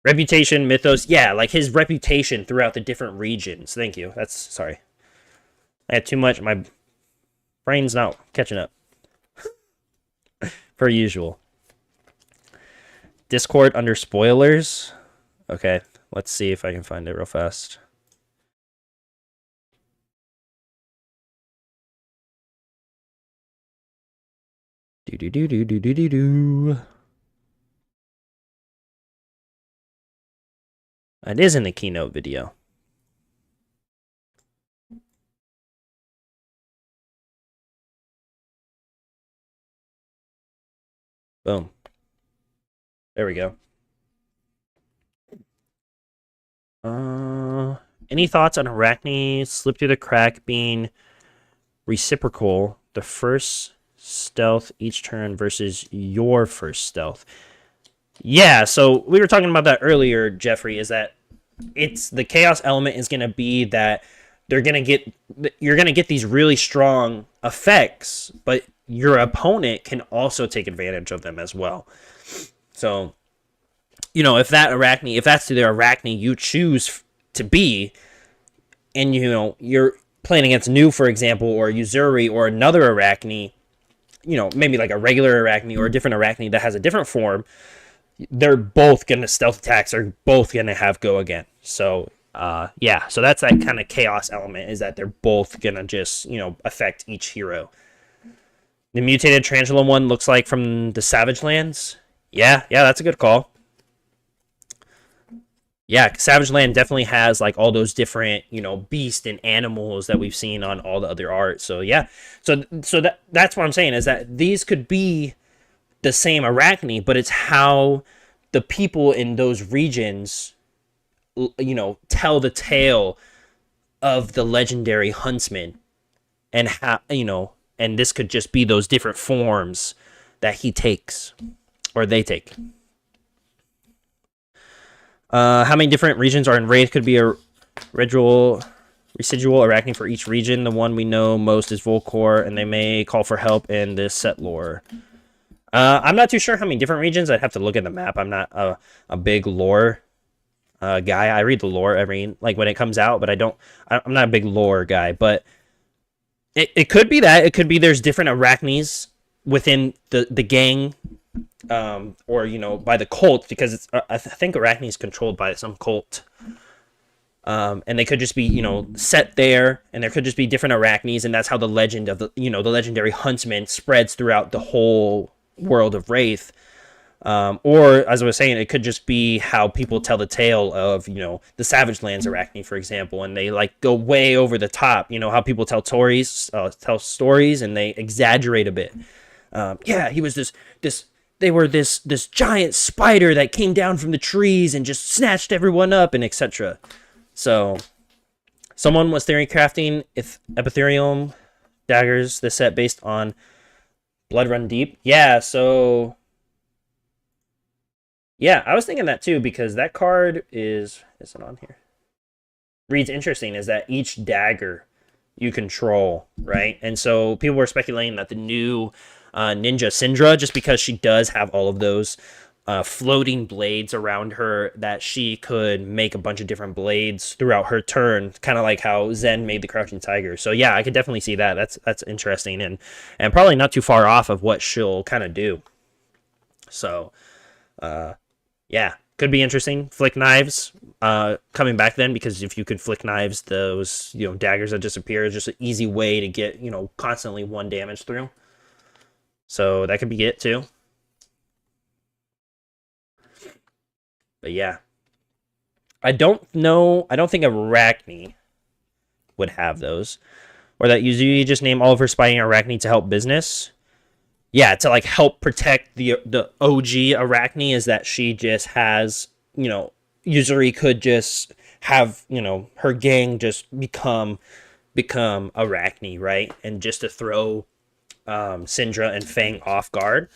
Speaker 1: Reputation, mythos. Yeah, like his reputation throughout the different regions. Thank you. Sorry. I had too much. My brain's not catching up. Per usual. Discord under spoilers. Okay, let's see if I can find it real fast. Do. It is in the keynote video. Boom. There we go. Any thoughts on Arakni slip through the crack being reciprocal? The first stealth each turn versus your first stealth. Yeah, so we were talking about that earlier, Jeffrey, is that it's the chaos element is going to be that you're going to get these really strong effects, but your opponent can also take advantage of them as well. So, if that's the Arakni you choose to be, and you're playing against Nu, for example, or Yuzuri, or another Arakni, maybe like a regular Arakni or a different Arakni that has a different form, they're both going to stealth attacks, are both going to have go again. So, yeah, so that's that kind of chaos element, is that they're both going to just, affect each hero. The mutated Tarantula one looks like from the Savage Lands. Yeah, that's a good call. Yeah, Savage Land definitely has like all those different, beast and animals that we've seen on all the other art. So yeah, so that's what I'm saying, is that these could be the same Arakni, but it's how the people in those regions, tell the tale of the legendary huntsman, and how and this could just be those different forms that he takes or they take. How many different regions are in Wraith? Could be a residual Arakni for each region. The one we know most is Volcor, and they may call for help in this set lore. I'm not too sure how many different regions. I'd have to look at the map. I'm not a big lore guy. I read the lore when it comes out, but I'm not a big lore guy. But it could be that. It could be there's different Arachnis within the gang. Or by the cult, because I think Arakni is controlled by some cult. And they could just be, set there, and there could just be different Arachnes, and that's how the legend of the legendary huntsman spreads throughout the whole world of Wraith. Or, as I was saying, it could just be how people tell the tale of, the Savage Lands Arachne, for example, and they like go way over the top. You know how people tell stories, and they exaggerate a bit. Yeah, he was this. They were this giant spider that came down from the trees and just snatched everyone up, and etc. So, someone was theory crafting if Epithelium daggers this set based on Blood Run Deep. Yeah, so yeah, I was thinking that too because that card is it on here? Reads interesting is that each dagger you control, right? And so people were speculating that the new Ninja Syndra, just because she does have all of those floating blades around her, that she could make a bunch of different blades throughout her turn, kind of like how Zen made the Crouching Tiger. So yeah, I could definitely see that. That's interesting and probably not too far off of what she'll kind of do. So yeah, could be interesting. Flick knives coming back then, because if you could flick knives, those daggers that disappear is just an easy way to get constantly one damage through. So that could be it too. But yeah, I don't know. I don't think Arachne would have those, or that you just name all of her spying Arachne to help business. Yeah, to like help protect the OG Arachne, is that she just has, Yuzuri could just have, her gang just become Arachne, right? And just to throw Syndra and Fang off guard.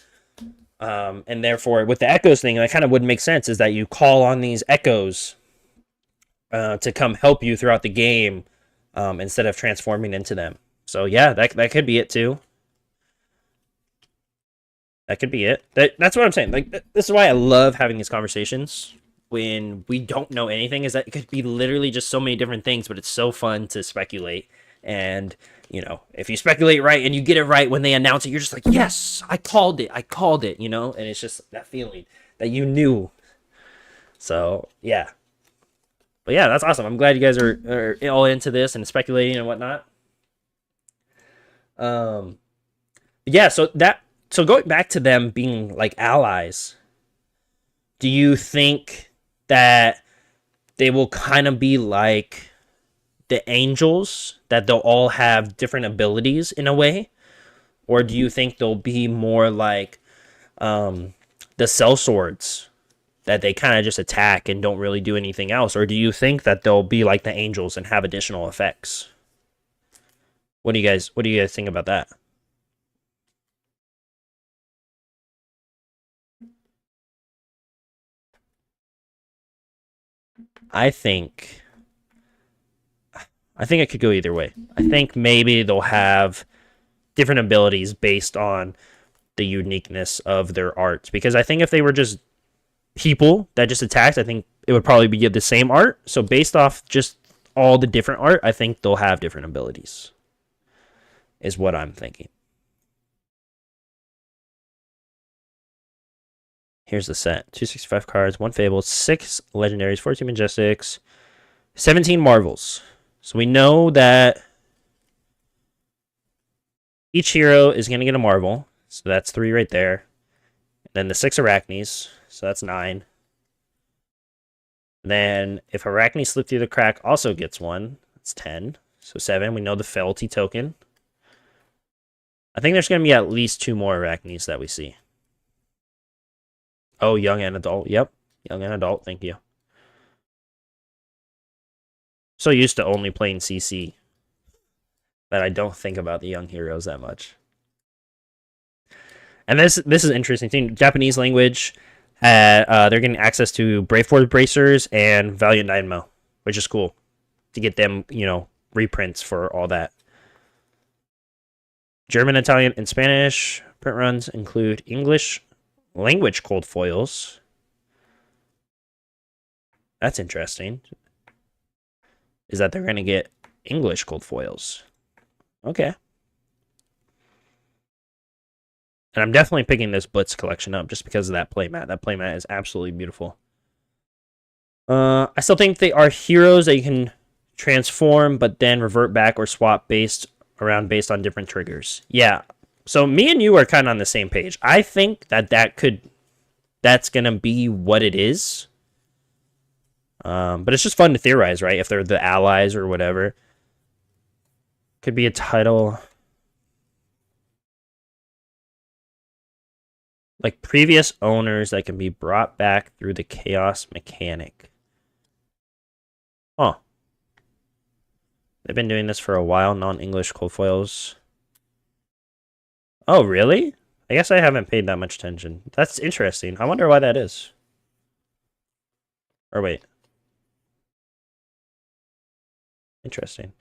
Speaker 1: And therefore, with the echoes thing, that kind of would make sense, is that you call on these echoes to come help you throughout the game instead of transforming into them. So yeah, that could be it too. That could be it. That's what I'm saying. Like, this is why I love having these conversations when we don't know anything, is that it could be literally just so many different things, but it's so fun to speculate. And, if you speculate right and you get it right when they announce it, you're just like, yes, I called it, and it's just that feeling that you knew. So, yeah. But yeah, that's awesome. I'm glad you guys are all into this and speculating and whatnot. Um, yeah, so going back to them being like allies, do you think that they will kind of be like the angels, that they'll all have different abilities in a way? Or do you think they'll be more like the sellswords, that they kind of just attack and don't really do anything else? Or do you think that they'll be like the angels and have additional effects? What do you guys think about that? I think I think it could go either way. I think maybe they'll have different abilities based on the uniqueness of their art. Because I think if they were just people that just attacked, I think it would probably be the same art. So based off just all the different art, I think they'll have different abilities, is what I'm thinking. Here's the set: 265 cards, 1 Fable, 6 Legendaries, 14 Majestics, 17 Marvels. So we know that each hero is going to get a Marvel. So that's 3 right there. And then the 6 Arachnes. So that's 9. Then if Arachne Slip Through the Crack also gets one, that's 10. So 7. We know the Fealty token. I think there's going to be at least 2 more Arachnes that we see. Oh, young and adult. Yep. Young and adult. Thank you. So used to only playing CC that I don't think about the young heroes that much. And this is interesting thing. Japanese language, they're getting access to Brave Force Bracers and Valiant Dynamo, which is cool to get them, reprints for all that. German, Italian, and Spanish print runs include English language cold foils. That's interesting. Is that they're going to get English cold foils. Okay. And I'm definitely picking this Blitz collection up just because of that playmat. That playmat is absolutely beautiful. I still think they are heroes that you can transform, but then revert back or swap based on different triggers. Yeah. So me and you are kind of on the same page. I think that's gonna be what it is. But it's just fun to theorize, right? If they're the allies or whatever, could be a title like previous owners that can be brought back through the chaos mechanic. Oh, they've been doing this for a while. Non-English cold foils. Oh, really? I guess I haven't paid that much attention. That's interesting. I wonder why that is. Or wait. Interesting.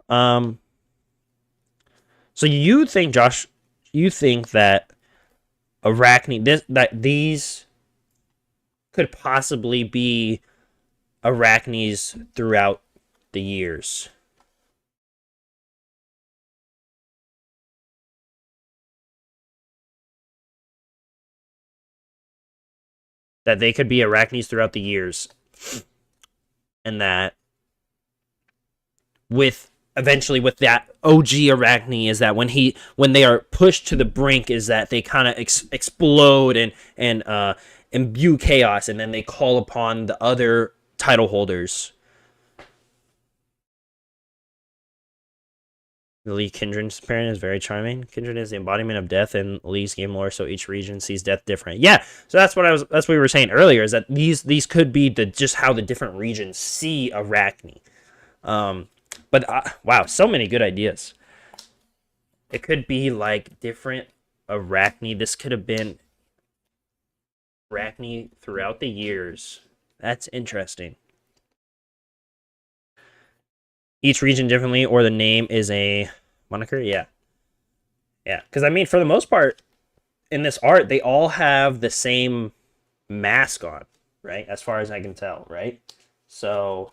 Speaker 1: Um so you think Josh you think that Arakni that these could possibly be Arachnes throughout the years. That they could be Arachnes throughout the years. And that with eventually with that OG Arachne is that when they are pushed to the brink is that they kind of explode and imbue chaos, and then they call upon the other title holders. Lee Kindred's parent is very charming. Kindred is the embodiment of death in Lee's game lore, so each region sees death different. Yeah, so that's what we were saying earlier, is that these could be just how the different regions see Arachne. But wow, so many good ideas. It could be like different Arachne. This could have been Arachne throughout the years. That's interesting. Each region differently, or the name is a moniker. Yeah, yeah. Because I mean, for the most part, in this art, they all have the same mask on, right? As far as I can tell, right? So,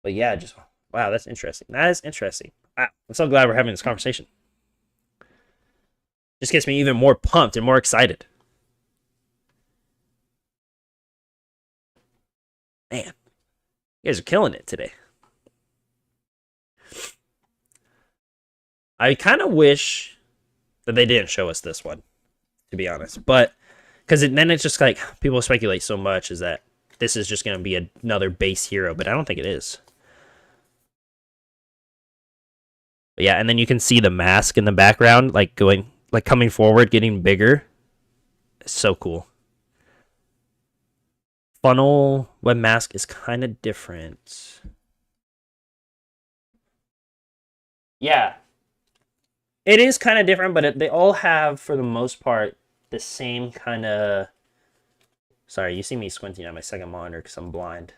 Speaker 1: but yeah, just wow, that's interesting. That is interesting. I'm so glad we're having this conversation. Just gets me even more pumped and more excited. Man, you guys are killing it today. I kind of wish that they didn't show us this one, to be honest. But because then it's just like people speculate so much is that this is just going to be another base hero, but I don't think it is. But yeah, and then you can see the mask in the background, like coming forward, getting bigger. It's so cool. Funnel web mask is kind of different. Yeah, it is kind of different, but they all have, for the most part, the same kind of. Sorry, you see me squinting at my second monitor because I'm blind.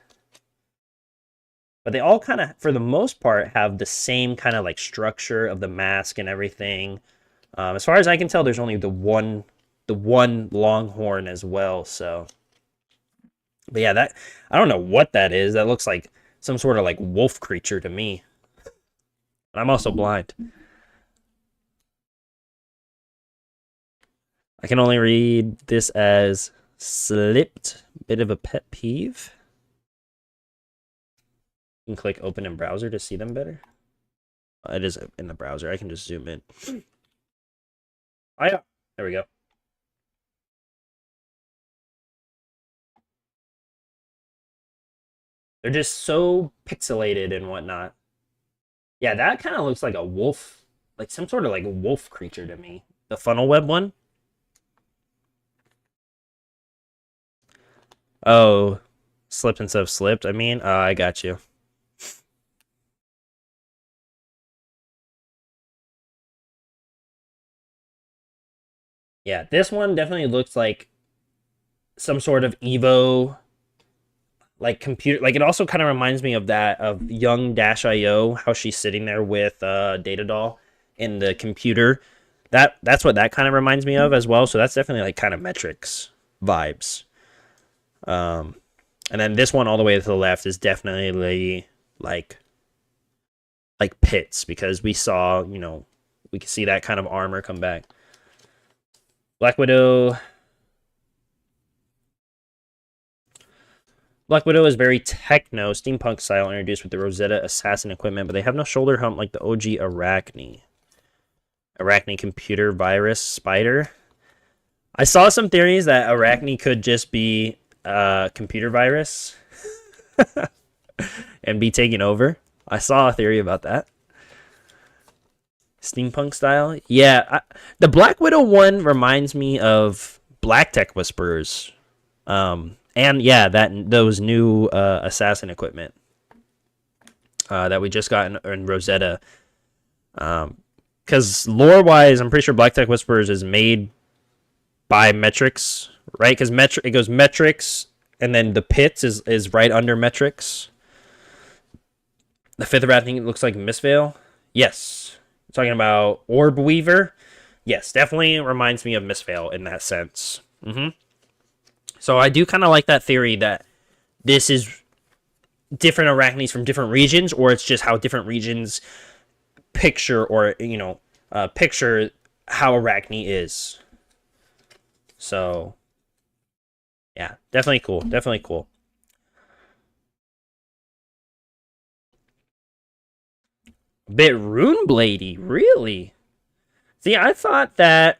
Speaker 1: But they all kind of, for the most part, have the same kind of like structure of the mask and everything. As far as I can tell, there's only the one longhorn as well. So, but yeah, that I don't know what that is. That looks like some sort of like wolf creature to me. But I'm also blind. I can only read this as slipped. Bit of a pet peeve. You can click open in browser to see them better. It is in the browser. I can just zoom in. Oh yeah, there we go. They're just so pixelated and whatnot. Yeah, that kind of looks like a wolf, like some sort of like wolf creature to me. The funnel web one. Oh, slipped instead of slipped. I mean, I got you. Yeah, this one definitely looks like some sort of Evo, like computer. Like it also kind of reminds me of that of young Dash IO, how she's sitting there with Data Doll in the computer. That's what that kind of reminds me of as well. So that's definitely like kind of metrics vibes. Um, and then this one all the way to the left is definitely like pits because we saw, we can see that kind of armor come back. Black Widow. Black Widow is very techno, steampunk style, introduced with the Rosetta assassin equipment, but they have no shoulder hump like the OG Arakni. Arakni computer virus spider. I saw some theories that Arakni could just be a computer virus and be taken over. I saw a theory about that. Steampunk style? Yeah, the Black Widow one reminds me of Black Tech Whisperers. And yeah, those new assassin equipment that we just got in Rosetta. Because lore-wise, I'm pretty sure Black Tech Whisperers is made by Metrics, right? Because it goes Metrics, and then the Pits is right under Metrics. The fifth rat thing looks like Mistveil. Yes. Talking about Orb Weaver. Yes, definitely reminds me of Mistveil in that sense. So I do kind of like that theory that this is different Arachnes from different regions, or it's just how different regions picture picture how Arachne is. So yeah, definitely cool. Definitely cool. A bit Runebladey, really? See, I thought that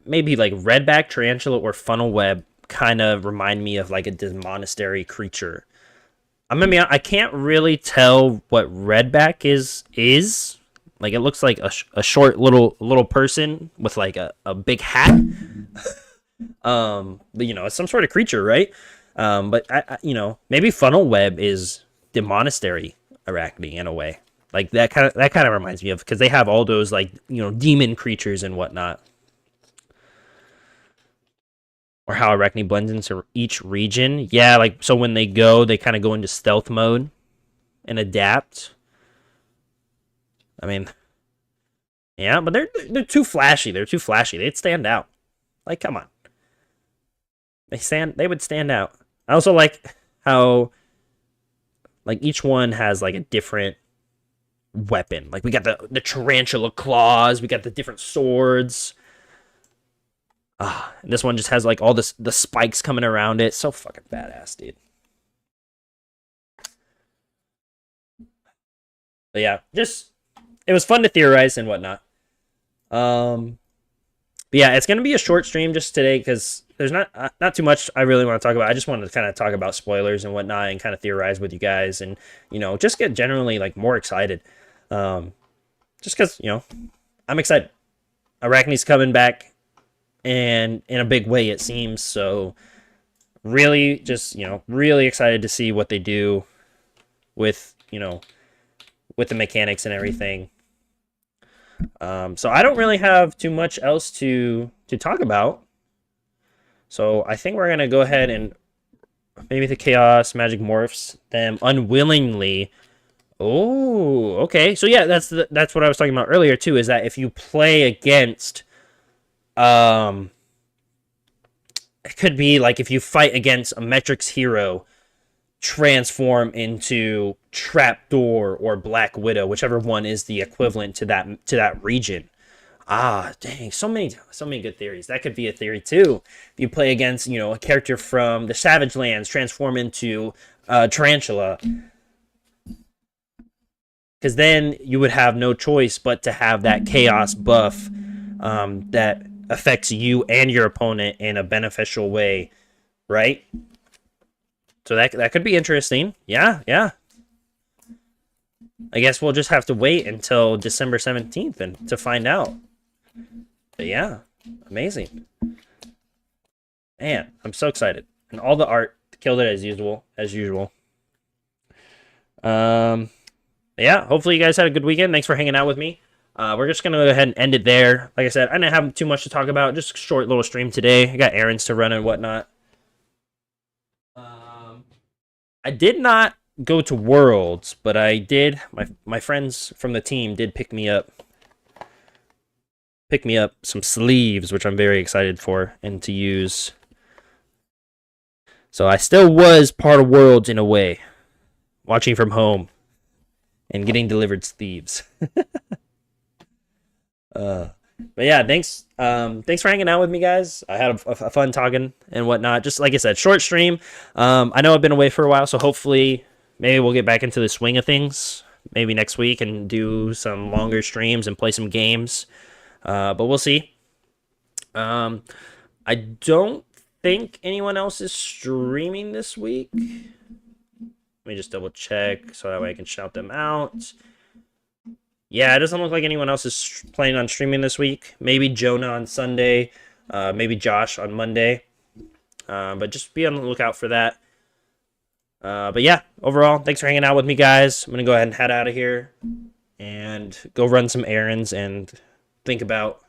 Speaker 1: maybe like Redback Tarantula or Funnel Web kind of remind me of like a monastery creature. I'm gonna be honest, I can't really tell what Redback is. Like, it looks like a short little person with like a big hat. But it's some sort of creature, right? But maybe Funnel Web is the monastery Arachne in a way. Like that kind of reminds me of, because they have all those like demon creatures and whatnot. Or how Arachne blends into each region. Yeah, like so when they kind of go into stealth mode and adapt. I mean, yeah, but they're too flashy. They're too flashy. They'd stand out. Like, come on. They would stand out. I also like how like each one has like a different weapon. Like we got the tarantula claws, we got the different swords. This one just has like all the spikes coming around it. So fucking badass, dude. But yeah, it was fun to theorize and whatnot. But yeah, it's gonna be a short stream just today because there's not too much I really want to talk about. I just wanted to kind of talk about spoilers and whatnot and kind of theorize with you guys and just get generally like more excited. Just because I'm excited. Arachne's coming back, and in a big way it seems. So really, just really excited to see what they do with with the mechanics and everything. So I don't really have too much else to talk about. So I think we're gonna go ahead and maybe the Chaos Magic morphs them unwillingly. Oh, okay. So yeah, that's what I was talking about earlier too. Is that if you play against, it could be like if you fight against a Metrics hero, transform into Trapdoor or Black Widow, whichever one is the equivalent to that region. Dang, so many good theories. That could be a theory too. If you play against, a character from the Savage Lands, transform into Tarantula. Because then you would have no choice but to have that chaos buff that affects you and your opponent in a beneficial way, right? So that could be interesting. Yeah. I guess we'll just have to wait until December 17th and to find out. But yeah, amazing. Man, I'm so excited. And all the art killed it as usual. Yeah, hopefully you guys had a good weekend. Thanks for hanging out with me. We're just going to go ahead and end it there. Like I said, I didn't have too much to talk about. Just a short little stream today. I got errands to run and whatnot. I did not go to Worlds, but I did. My friends from the team did pick me up some sleeves, which I'm very excited for and to use. So I still was part of Worlds in a way, watching from home and getting delivered sleeves. But yeah, thanks for hanging out with me, guys. I had a fun talking and whatnot. Just like I said, short stream. I know I've been away for a while, so hopefully maybe we'll get back into the swing of things. Maybe next week and do some longer streams and play some games. But we'll see. Um, I don't think anyone else is streaming this week. Let me just double check so that way I can shout them out. Yeah, it doesn't look like anyone else is planning on streaming this week. Maybe Jonah on Sunday, maybe Josh on Monday. But just be on the lookout for that. But yeah, overall, thanks for hanging out with me, guys. I'm going to go ahead and head out of here and go run some errands and think about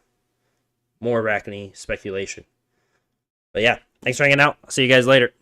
Speaker 1: more Arakni speculation. But yeah, thanks for hanging out. I'll see you guys later.